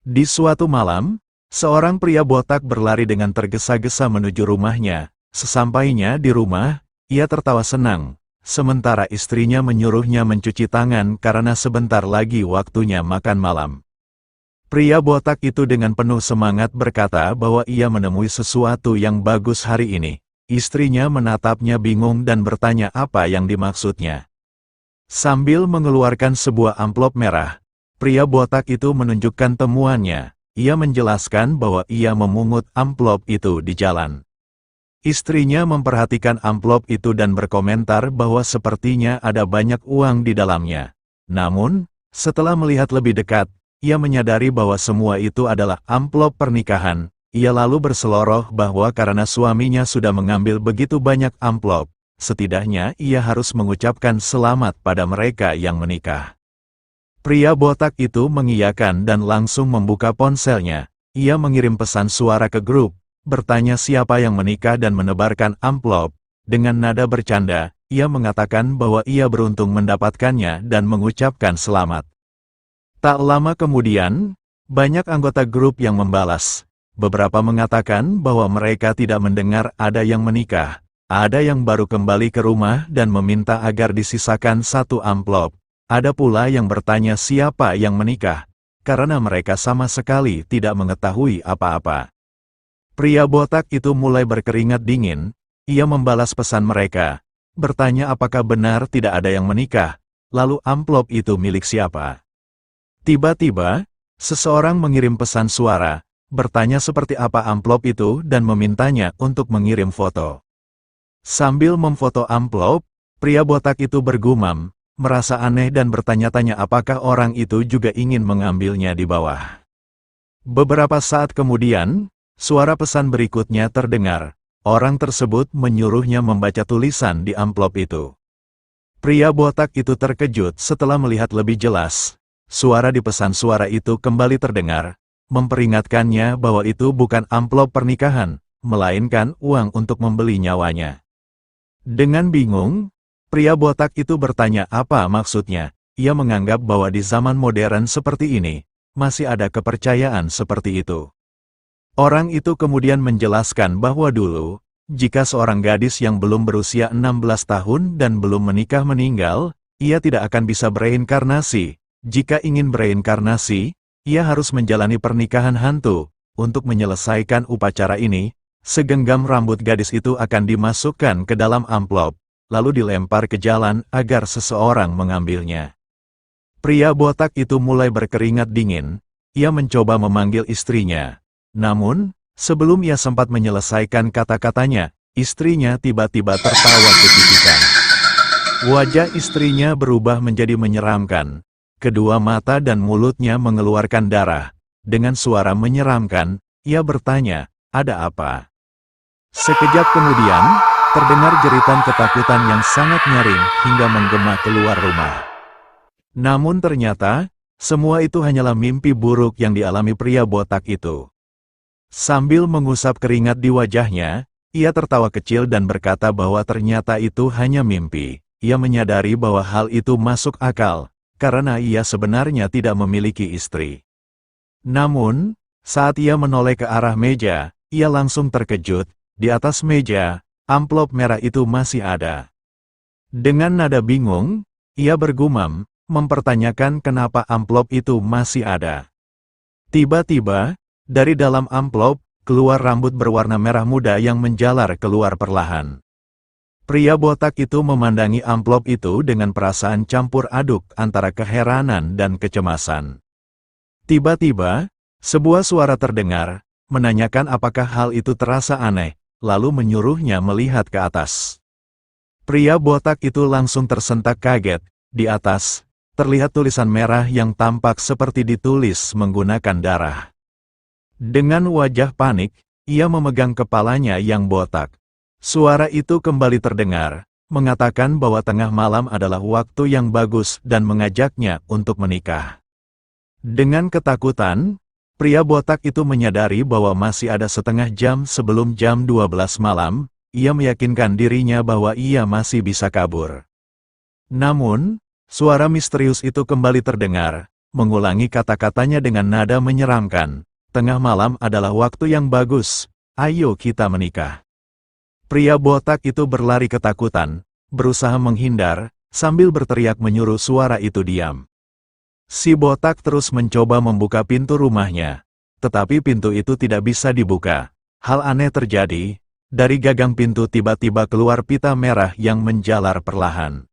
Di suatu malam, seorang pria botak berlari dengan tergesa-gesa menuju rumahnya. Sesampainya di rumah, ia tertawa senang, sementara istrinya menyuruhnya mencuci tangan karena sebentar lagi waktunya makan malam. Pria botak itu dengan penuh semangat berkata bahwa ia menemui sesuatu yang bagus hari ini. Istrinya menatapnya bingung dan bertanya apa yang dimaksudnya. Sambil mengeluarkan sebuah amplop merah, pria botak itu menunjukkan temuannya. Ia menjelaskan bahwa ia memungut amplop itu di jalan. Istrinya memperhatikan amplop itu dan berkomentar bahwa sepertinya ada banyak uang di dalamnya. Namun, setelah melihat lebih dekat, ia menyadari bahwa semua itu adalah amplop pernikahan. Ia lalu berseloroh bahwa karena suaminya sudah mengambil begitu banyak amplop, setidaknya ia harus mengucapkan selamat pada mereka yang menikah. Pria botak itu mengiyakan dan langsung membuka ponselnya. Ia mengirim pesan suara ke grup, bertanya siapa yang menikah dan menebarkan amplop. Dengan nada bercanda, ia mengatakan bahwa ia beruntung mendapatkannya dan mengucapkan selamat. Tak lama kemudian, banyak anggota grup yang membalas. Beberapa mengatakan bahwa mereka tidak mendengar ada yang menikah. Ada yang baru kembali ke rumah dan meminta agar disisakan satu amplop. Ada pula yang bertanya siapa yang menikah, karena mereka sama sekali tidak mengetahui apa-apa. Pria botak itu mulai berkeringat dingin. Ia membalas pesan mereka, bertanya apakah benar tidak ada yang menikah, lalu amplop itu milik siapa. Tiba-tiba, seseorang mengirim pesan suara, bertanya seperti apa amplop itu dan memintanya untuk mengirim foto. Sambil memfoto amplop, pria botak itu bergumam, merasa aneh dan bertanya-tanya apakah orang itu juga ingin mengambilnya di bawah. Beberapa saat kemudian, suara pesan berikutnya terdengar. Orang tersebut menyuruhnya membaca tulisan di amplop itu. Pria botak itu terkejut setelah melihat lebih jelas. Suara di pesan suara itu kembali terdengar, memperingatkannya bahwa itu bukan amplop pernikahan, melainkan uang untuk membeli nyawanya. Dengan bingung, pria botak itu bertanya apa maksudnya. Ia menganggap bahwa di zaman modern seperti ini, masih ada kepercayaan seperti itu. Orang itu kemudian menjelaskan bahwa dulu, jika seorang gadis yang belum berusia 16 tahun dan belum menikah meninggal, ia tidak akan bisa bereinkarnasi. Jika ingin bereinkarnasi, ia harus menjalani pernikahan hantu. Untuk menyelesaikan upacara ini, segenggam rambut gadis itu akan dimasukkan ke dalam amplop, lalu dilempar ke jalan agar seseorang mengambilnya. Pria botak itu mulai berkeringat dingin. Ia mencoba memanggil istrinya. Namun, sebelum ia sempat menyelesaikan kata-katanya, istrinya tiba-tiba tertawa kejijikan. Wajah istrinya berubah menjadi menyeramkan. Kedua mata dan mulutnya mengeluarkan darah. Dengan suara menyeramkan, ia bertanya, "Ada apa?" Sekejap kemudian, terdengar jeritan ketakutan yang sangat nyaring hingga menggema keluar rumah. Namun ternyata, semua itu hanyalah mimpi buruk yang dialami pria botak itu. Sambil mengusap keringat di wajahnya, ia tertawa kecil dan berkata bahwa ternyata itu hanya mimpi. Ia menyadari bahwa hal itu masuk akal, karena ia sebenarnya tidak memiliki istri. Namun, saat ia menoleh ke arah meja, ia langsung terkejut. Di atas meja, amplop merah itu masih ada. Dengan nada bingung, ia bergumam, mempertanyakan kenapa amplop itu masih ada. Tiba-tiba, dari dalam amplop, keluar rambut berwarna merah muda yang menjalar keluar perlahan. Pria botak itu memandangi amplop itu dengan perasaan campur aduk antara keheranan dan kecemasan. Tiba-tiba, sebuah suara terdengar, menanyakan apakah hal itu terasa aneh, lalu menyuruhnya melihat ke atas. Pria botak itu langsung tersentak kaget. Di atas, terlihat tulisan merah yang tampak seperti ditulis menggunakan darah. Dengan wajah panik, ia memegang kepalanya yang botak. Suara itu kembali terdengar, mengatakan bahwa tengah malam adalah waktu yang bagus dan mengajaknya untuk menikah. Dengan ketakutan, pria botak itu menyadari bahwa masih ada setengah jam sebelum jam 12 malam, ia meyakinkan dirinya bahwa ia masih bisa kabur. Namun, suara misterius itu kembali terdengar, mengulangi kata-katanya dengan nada menyeramkan. Tengah malam adalah waktu yang bagus, ayo kita menikah. Pria botak itu berlari ketakutan, berusaha menghindar, sambil berteriak menyuruh suara itu diam. Si botak terus mencoba membuka pintu rumahnya, tetapi pintu itu tidak bisa dibuka. Hal aneh terjadi, dari gagang pintu tiba-tiba keluar pita merah yang menjalar perlahan.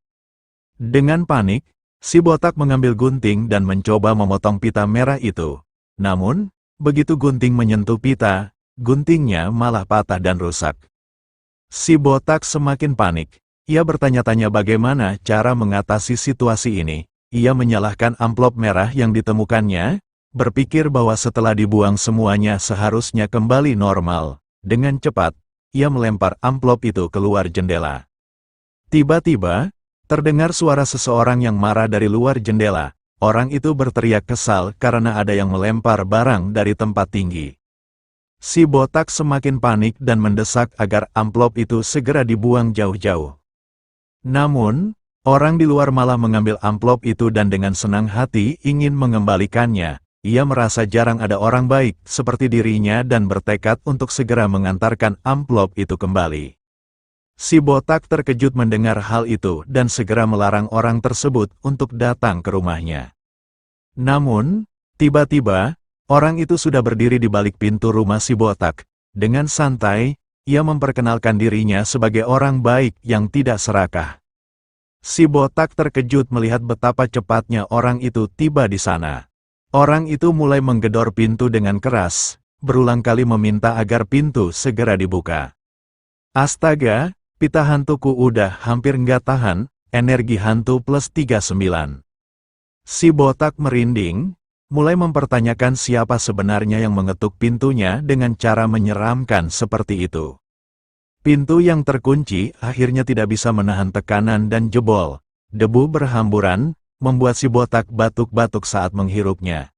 Dengan panik, si botak mengambil gunting dan mencoba memotong pita merah itu. Namun, begitu gunting menyentuh pita, guntingnya malah patah dan rusak. Si botak semakin panik. Ia bertanya-tanya bagaimana cara mengatasi situasi ini. Ia menyalahkan amplop merah yang ditemukannya, berpikir bahwa setelah dibuang semuanya seharusnya kembali normal. Dengan cepat, ia melempar amplop itu keluar jendela. Tiba-tiba, terdengar suara seseorang yang marah dari luar jendela. Orang itu berteriak kesal karena ada yang melempar barang dari tempat tinggi. Si botak semakin panik dan mendesak agar amplop itu segera dibuang jauh-jauh. Namun, orang di luar malah mengambil amplop itu dan dengan senang hati ingin mengembalikannya. Ia merasa jarang ada orang baik seperti dirinya dan bertekad untuk segera mengantarkan amplop itu kembali. Si botak terkejut mendengar hal itu dan segera melarang orang tersebut untuk datang ke rumahnya. Namun, tiba-tiba, orang itu sudah berdiri di balik pintu rumah si botak. Dengan santai, ia memperkenalkan dirinya sebagai orang baik yang tidak serakah. Si botak terkejut melihat betapa cepatnya orang itu tiba di sana. Orang itu mulai menggedor pintu dengan keras, berulang kali meminta agar pintu segera dibuka. Astaga, pita hantuku udah hampir nggak tahan, energi hantu plus 39. Si botak merinding, mulai mempertanyakan siapa sebenarnya yang mengetuk pintunya dengan cara menyeramkan seperti itu. Pintu yang terkunci akhirnya tidak bisa menahan tekanan dan jebol. Debu berhamburan, membuat si botak batuk-batuk saat menghirupnya.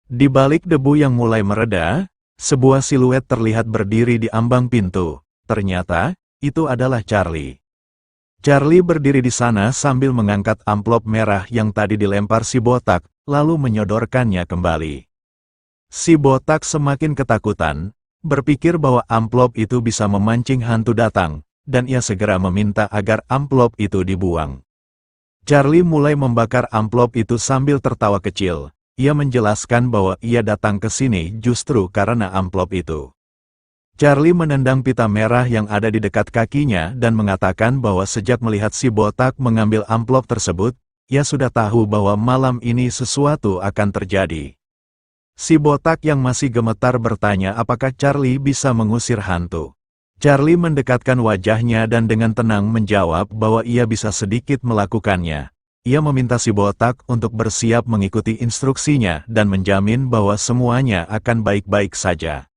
Di balik debu yang mulai mereda, sebuah siluet terlihat berdiri di ambang pintu. Ternyata, itu adalah Charlie. Charlie berdiri di sana sambil mengangkat amplop merah yang tadi dilempar si botak, lalu menyodorkannya kembali. Si botak semakin ketakutan, berpikir bahwa amplop itu bisa memancing hantu datang, dan ia segera meminta agar amplop itu dibuang. Charlie mulai membakar amplop itu sambil tertawa kecil. Ia menjelaskan bahwa ia datang ke sini justru karena amplop itu. Charlie menendang pita merah yang ada di dekat kakinya dan mengatakan bahwa sejak melihat si botak mengambil amplop tersebut, ia sudah tahu bahwa malam ini sesuatu akan terjadi. Si botak yang masih gemetar bertanya apakah Charlie bisa mengusir hantu. Charlie mendekatkan wajahnya dan dengan tenang menjawab bahwa ia bisa sedikit melakukannya. Ia meminta si botak untuk bersiap mengikuti instruksinya dan menjamin bahwa semuanya akan baik-baik saja.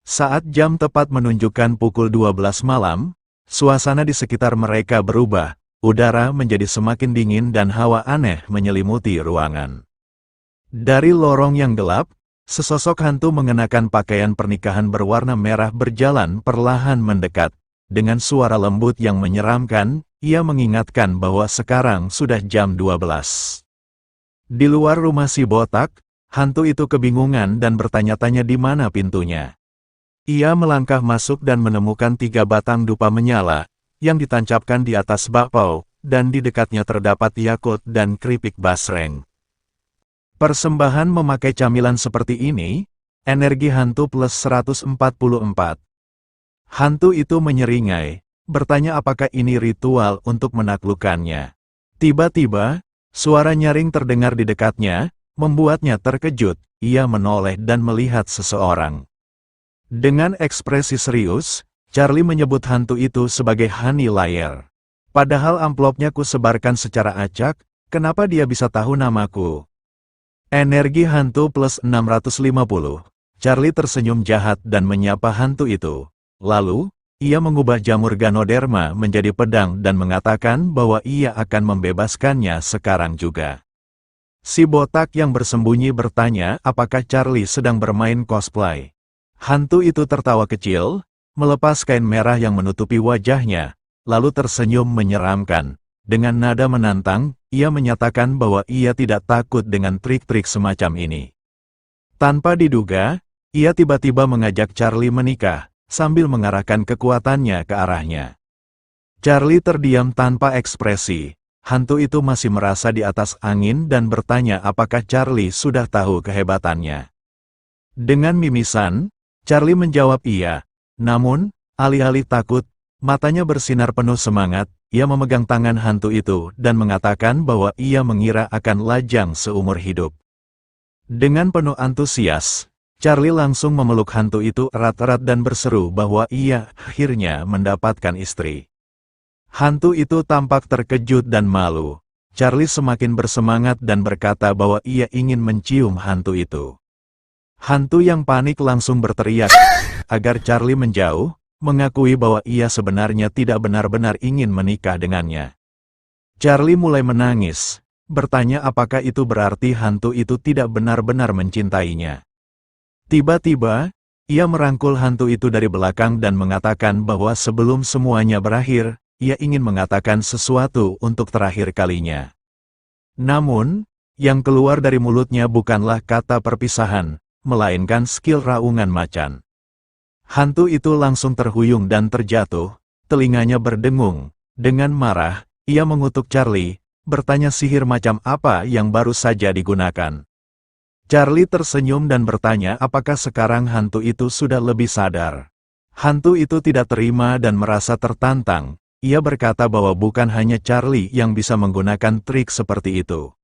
Saat jam tepat menunjukkan pukul 12 malam, suasana di sekitar mereka berubah, udara menjadi semakin dingin dan hawa aneh menyelimuti ruangan. Dari lorong yang gelap, sesosok hantu mengenakan pakaian pernikahan berwarna merah berjalan perlahan mendekat. Dengan suara lembut yang menyeramkan, ia mengingatkan bahwa sekarang sudah jam 12. Di luar rumah si botak, hantu itu kebingungan dan bertanya-tanya di mana pintunya. Ia melangkah masuk dan menemukan 3 batang dupa menyala, yang ditancapkan di atas bakpao, dan di dekatnya terdapat yakut dan keripik basreng. Persembahan memakai camilan seperti ini, energi hantu plus 144. Hantu itu menyeringai, bertanya apakah ini ritual untuk menaklukkannya. Tiba-tiba, suara nyaring terdengar di dekatnya, membuatnya terkejut. Ia menoleh dan melihat seseorang. Dengan ekspresi serius, Charlie menyebut hantu itu sebagai Honey Layer. Padahal amplopnya ku sebarkan secara acak, kenapa dia bisa tahu namaku? Energi hantu plus 650. Charlie tersenyum jahat dan menyapa hantu itu. Lalu, ia mengubah jamur Ganoderma menjadi pedang dan mengatakan bahwa ia akan membebaskannya sekarang juga. Si botak yang bersembunyi bertanya apakah Charlie sedang bermain cosplay. Hantu itu tertawa kecil, melepas kain merah yang menutupi wajahnya, lalu tersenyum menyeramkan. Dengan nada menantang, ia menyatakan bahwa ia tidak takut dengan trik-trik semacam ini. Tanpa diduga, ia tiba-tiba mengajak Charlie menikah, sambil mengarahkan kekuatannya ke arahnya. Charlie terdiam tanpa ekspresi. Hantu itu masih merasa di atas angin dan bertanya apakah Charlie sudah tahu kehebatannya. Dengan mimisan, Charlie menjawab iya. Namun, alih-alih takut, matanya bersinar penuh semangat, ia memegang tangan hantu itu dan mengatakan bahwa ia mengira akan lajang seumur hidup. Dengan penuh antusias, Charlie langsung memeluk hantu itu erat-erat dan berseru bahwa ia akhirnya mendapatkan istri. Hantu itu tampak terkejut dan malu. Charlie semakin bersemangat dan berkata bahwa ia ingin mencium hantu itu. Hantu yang panik langsung berteriak agar Charlie menjauh, mengakui bahwa ia sebenarnya tidak benar-benar ingin menikah dengannya. Charlie mulai menangis, bertanya apakah itu berarti hantu itu tidak benar-benar mencintainya. Tiba-tiba, ia merangkul hantu itu dari belakang dan mengatakan bahwa sebelum semuanya berakhir, ia ingin mengatakan sesuatu untuk terakhir kalinya. Namun, yang keluar dari mulutnya bukanlah kata perpisahan, melainkan skill raungan macan. Hantu itu langsung terhuyung dan terjatuh, telinganya berdengung. Dengan marah, ia mengutuk Charlie, bertanya sihir macam apa yang baru saja digunakan. Charlie tersenyum dan bertanya apakah sekarang hantu itu sudah lebih sadar. Hantu itu tidak terima dan merasa tertantang. Ia berkata bahwa bukan hanya Charlie yang bisa menggunakan trik seperti itu.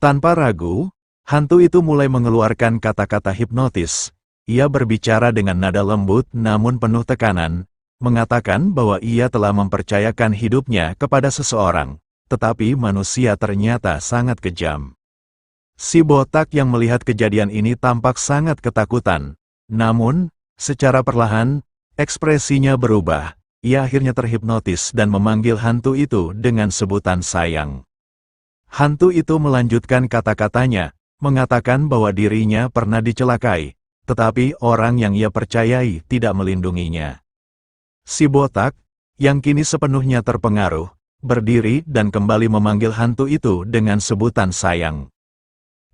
Tanpa ragu, hantu itu mulai mengeluarkan kata-kata hipnotis. Ia berbicara dengan nada lembut namun penuh tekanan, mengatakan bahwa ia telah mempercayakan hidupnya kepada seseorang, tetapi manusia ternyata sangat kejam. Si botak yang melihat kejadian ini tampak sangat ketakutan. Namun, secara perlahan, ekspresinya berubah. Ia akhirnya terhipnotis dan memanggil hantu itu dengan sebutan sayang. Hantu itu melanjutkan kata-katanya, mengatakan bahwa dirinya pernah dicelakai, tetapi orang yang ia percayai tidak melindunginya. Si botak, yang kini sepenuhnya terpengaruh, berdiri dan kembali memanggil hantu itu dengan sebutan sayang.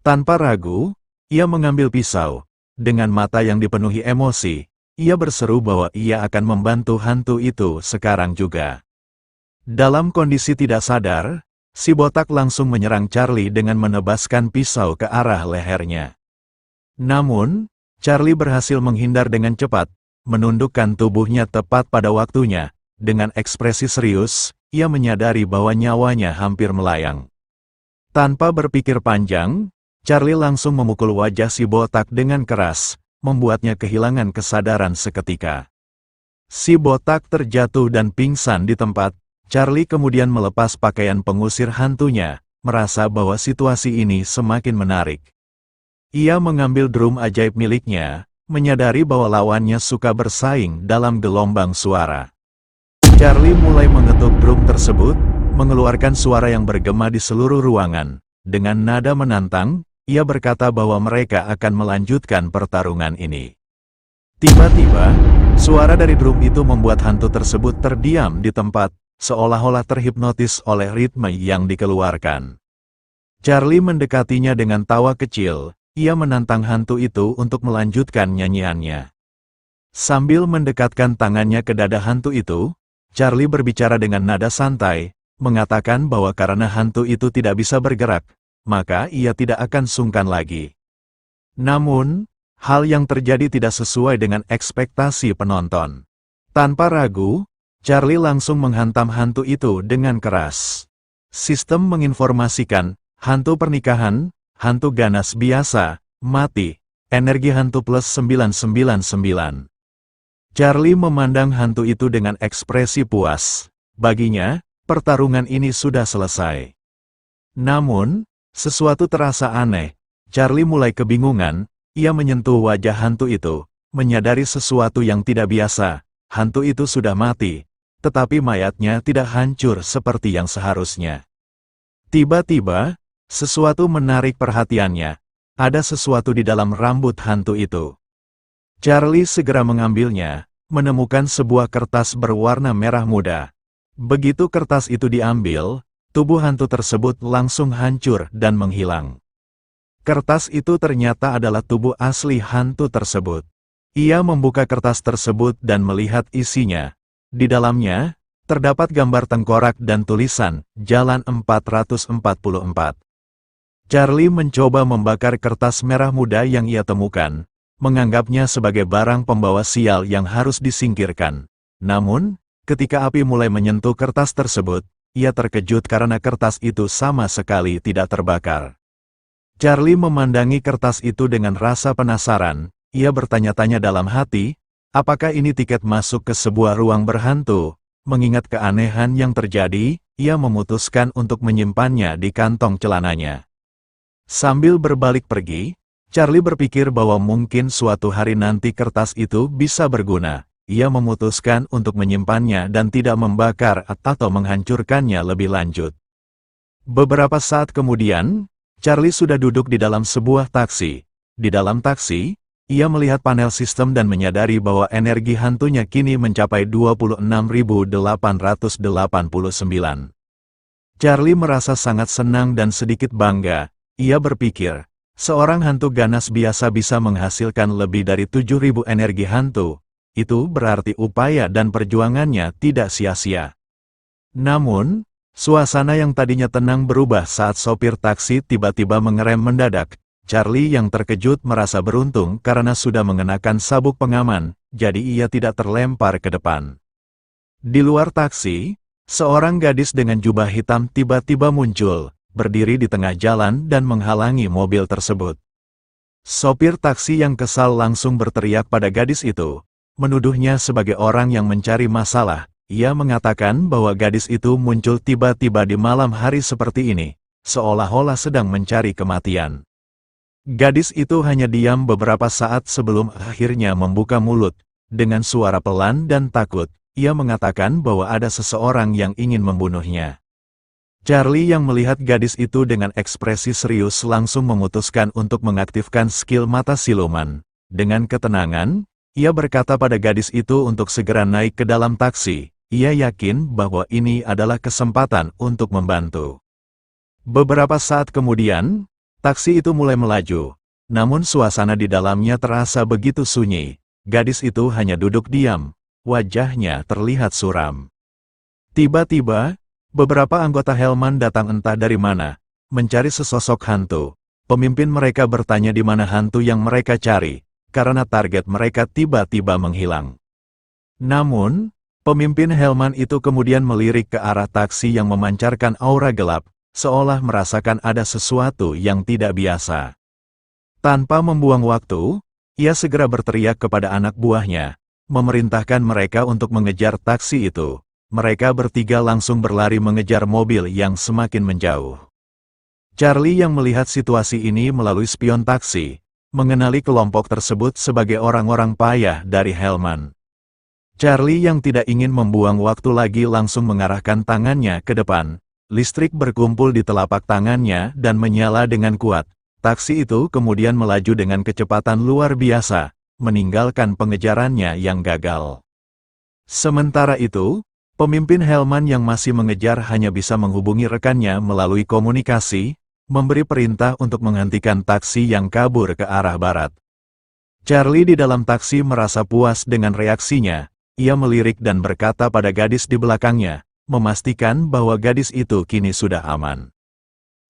Tanpa ragu, ia mengambil pisau. Dengan mata yang dipenuhi emosi, ia berseru bahwa ia akan membantu hantu itu sekarang juga. Dalam kondisi tidak sadar, si botak langsung menyerang Charlie dengan menebaskan pisau ke arah lehernya. Namun, Charlie berhasil menghindar dengan cepat, menundukkan tubuhnya tepat pada waktunya. Dengan ekspresi serius, ia menyadari bahwa nyawanya hampir melayang. Tanpa berpikir panjang, Charlie langsung memukul wajah si botak dengan keras, membuatnya kehilangan kesadaran seketika. Si botak terjatuh dan pingsan di tempat. Charlie kemudian melepas pakaian pengusir hantunya, merasa bahwa situasi ini semakin menarik. Ia mengambil drum ajaib miliknya, menyadari bahwa lawannya suka bersaing dalam gelombang suara. Charlie mulai mengetuk drum tersebut, mengeluarkan suara yang bergema di seluruh ruangan. Dengan nada menantang, ia berkata bahwa mereka akan melanjutkan pertarungan ini. Tiba-tiba, suara dari drum itu membuat hantu tersebut terdiam di tempat, seolah-olah terhipnotis oleh ritme yang dikeluarkan. Charlie mendekatinya dengan tawa kecil, ia menantang hantu itu untuk melanjutkan nyanyiannya. Sambil mendekatkan tangannya ke dada hantu itu, Charlie berbicara dengan nada santai, mengatakan bahwa karena hantu itu tidak bisa bergerak, maka ia tidak akan sungkan lagi. Namun, hal yang terjadi tidak sesuai dengan ekspektasi penonton. Tanpa ragu, Charlie langsung menghantam hantu itu dengan keras. Sistem menginformasikan, hantu pernikahan, hantu ganas biasa, mati, energi hantu plus 999. Charlie memandang hantu itu dengan ekspresi puas. Baginya, pertarungan ini sudah selesai. Namun, sesuatu terasa aneh. Charlie mulai kebingungan, ia menyentuh wajah hantu itu, menyadari sesuatu yang tidak biasa. Hantu itu sudah mati, tetapi mayatnya tidak hancur seperti yang seharusnya. Tiba-tiba, sesuatu menarik perhatiannya. Ada sesuatu di dalam rambut hantu itu. Charlie segera mengambilnya, menemukan sebuah kertas berwarna merah muda. Begitu kertas itu diambil, tubuh hantu tersebut langsung hancur dan menghilang. Kertas itu ternyata adalah tubuh asli hantu tersebut. Ia membuka kertas tersebut dan melihat isinya. Di dalamnya, terdapat gambar tengkorak dan tulisan, Jalan 444. Charlie mencoba membakar kertas merah muda yang ia temukan, menganggapnya sebagai barang pembawa sial yang harus disingkirkan. Namun, ketika api mulai menyentuh kertas tersebut, ia terkejut karena kertas itu sama sekali tidak terbakar. Charlie memandangi kertas itu dengan rasa penasaran. Ia bertanya-tanya dalam hati, apakah ini tiket masuk ke sebuah ruang berhantu? Mengingat keanehan yang terjadi, ia memutuskan untuk menyimpannya di kantong celananya. Sambil berbalik pergi, Charlie berpikir bahwa mungkin suatu hari nanti kertas itu bisa berguna. Ia memutuskan untuk menyimpannya dan tidak membakar atau menghancurkannya lebih lanjut. Beberapa saat kemudian, Charlie sudah duduk di dalam sebuah taksi. Di dalam taksi, ia melihat panel sistem dan menyadari bahwa energi hantunya kini mencapai 26.889. Charlie merasa sangat senang dan sedikit bangga. Ia berpikir, seorang hantu ganas biasa bisa menghasilkan lebih dari 7.000 energi hantu. Itu berarti upaya dan perjuangannya tidak sia-sia. Namun, suasana yang tadinya tenang berubah saat sopir taksi tiba-tiba mengerem mendadak. Charlie yang terkejut merasa beruntung karena sudah mengenakan sabuk pengaman, jadi ia tidak terlempar ke depan. Di luar taksi, seorang gadis dengan jubah hitam tiba-tiba muncul, berdiri di tengah jalan dan menghalangi mobil tersebut. Sopir taksi yang kesal langsung berteriak pada gadis itu, menuduhnya sebagai orang yang mencari masalah. Ia mengatakan bahwa gadis itu muncul tiba-tiba di malam hari seperti ini, seolah-olah sedang mencari kematian. Gadis itu hanya diam beberapa saat sebelum akhirnya membuka mulut. Dengan suara pelan dan takut, ia mengatakan bahwa ada seseorang yang ingin membunuhnya. Charlie yang melihat gadis itu dengan ekspresi serius langsung memutuskan untuk mengaktifkan skill mata siluman. Dengan ketenangan, ia berkata pada gadis itu untuk segera naik ke dalam taksi. Ia yakin bahwa ini adalah kesempatan untuk membantu. Beberapa saat kemudian, taksi itu mulai melaju. Namun suasana di dalamnya terasa begitu sunyi. Gadis itu hanya duduk diam. Wajahnya terlihat suram. Tiba-tiba, beberapa anggota Hellman datang entah dari mana, mencari sesosok hantu. Pemimpin mereka bertanya di mana hantu yang mereka cari, karena target mereka tiba-tiba menghilang. Namun, pemimpin Hellman itu kemudian melirik ke arah taksi yang memancarkan aura gelap, seolah merasakan ada sesuatu yang tidak biasa. Tanpa membuang waktu, ia segera berteriak kepada anak buahnya, memerintahkan mereka untuk mengejar taksi itu. Mereka bertiga langsung berlari mengejar mobil yang semakin menjauh. Charlie yang melihat situasi ini melalui spion taksi, mengenali kelompok tersebut sebagai orang-orang payah dari Hellman. Charlie yang tidak ingin membuang waktu lagi langsung mengarahkan tangannya ke depan. Listrik berkumpul di telapak tangannya dan menyala dengan kuat. Taksi itu kemudian melaju dengan kecepatan luar biasa, meninggalkan pengejarannya yang gagal. Sementara itu, pemimpin Hellman yang masih mengejar hanya bisa menghubungi rekannya melalui komunikasi, memberi perintah untuk menghentikan taksi yang kabur ke arah barat. Charlie di dalam taksi merasa puas dengan reaksinya. Ia melirik dan berkata pada gadis di belakangnya, memastikan bahwa gadis itu kini sudah aman.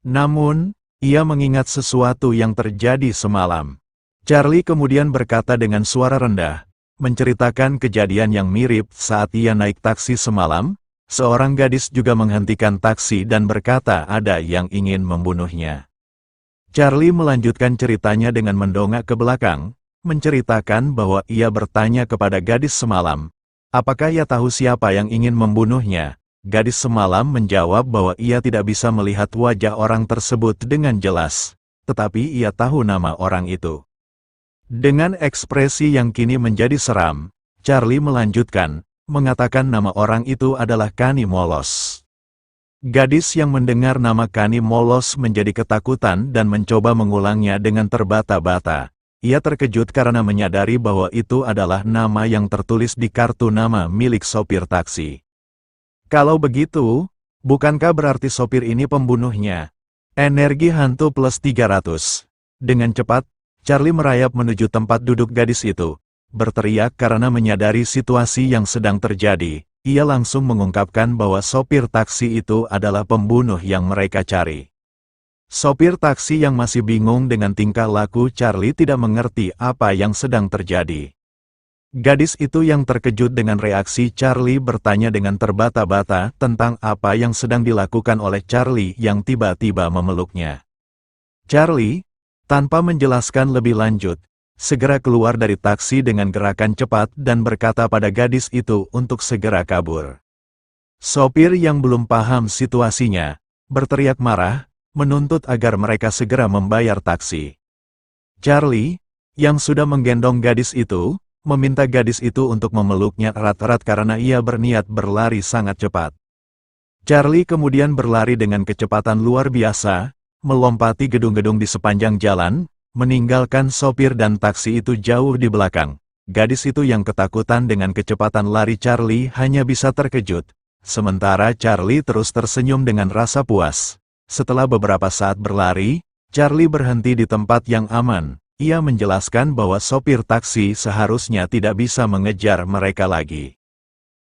Namun, ia mengingat sesuatu yang terjadi semalam. Charlie kemudian berkata dengan suara rendah, menceritakan kejadian yang mirip saat ia naik taksi semalam. Seorang gadis juga menghentikan taksi dan berkata ada yang ingin membunuhnya. Charlie melanjutkan ceritanya dengan mendongak ke belakang, menceritakan bahwa ia bertanya kepada gadis semalam, apakah ia tahu siapa yang ingin membunuhnya. Gadis semalam menjawab bahwa ia tidak bisa melihat wajah orang tersebut dengan jelas, tetapi ia tahu nama orang itu. Dengan ekspresi yang kini menjadi seram, Charlie melanjutkan, mengatakan nama orang itu adalah Kani Molos. Gadis yang mendengar nama Kani Molos menjadi ketakutan dan mencoba mengulangnya dengan terbata-bata. Ia terkejut karena menyadari bahwa itu adalah nama yang tertulis di kartu nama milik sopir taksi. Kalau begitu, Bukankah berarti sopir ini pembunuhnya? Energi hantu plus 300. Dengan cepat, Charlie merayap menuju tempat duduk gadis itu. Berteriak karena menyadari situasi yang sedang terjadi. Ia langsung mengungkapkan bahwa sopir taksi itu adalah pembunuh yang mereka cari. Sopir taksi yang masih bingung dengan tingkah laku Charlie tidak mengerti apa yang sedang terjadi. Gadis itu yang terkejut dengan reaksi Charlie bertanya dengan terbata-bata tentang apa yang sedang dilakukan oleh Charlie yang tiba-tiba memeluknya. Charlie, tanpa menjelaskan lebih lanjut, segera keluar dari taksi dengan gerakan cepat dan berkata pada gadis itu untuk segera kabur. Sopir yang belum paham situasinya, berteriak marah, menuntut agar mereka segera membayar taksi. Charlie, yang sudah menggendong gadis itu, meminta gadis itu untuk memeluknya erat-erat karena ia berniat berlari sangat cepat. Charlie kemudian berlari dengan kecepatan luar biasa, melompati gedung-gedung di sepanjang jalan, meninggalkan sopir dan taksi itu jauh di belakang. Gadis itu yang ketakutan dengan kecepatan lari Charlie hanya bisa terkejut, sementara Charlie terus tersenyum dengan rasa puas. Setelah beberapa saat berlari, Charlie berhenti di tempat yang aman. Ia menjelaskan bahwa sopir taksi seharusnya tidak bisa mengejar mereka lagi.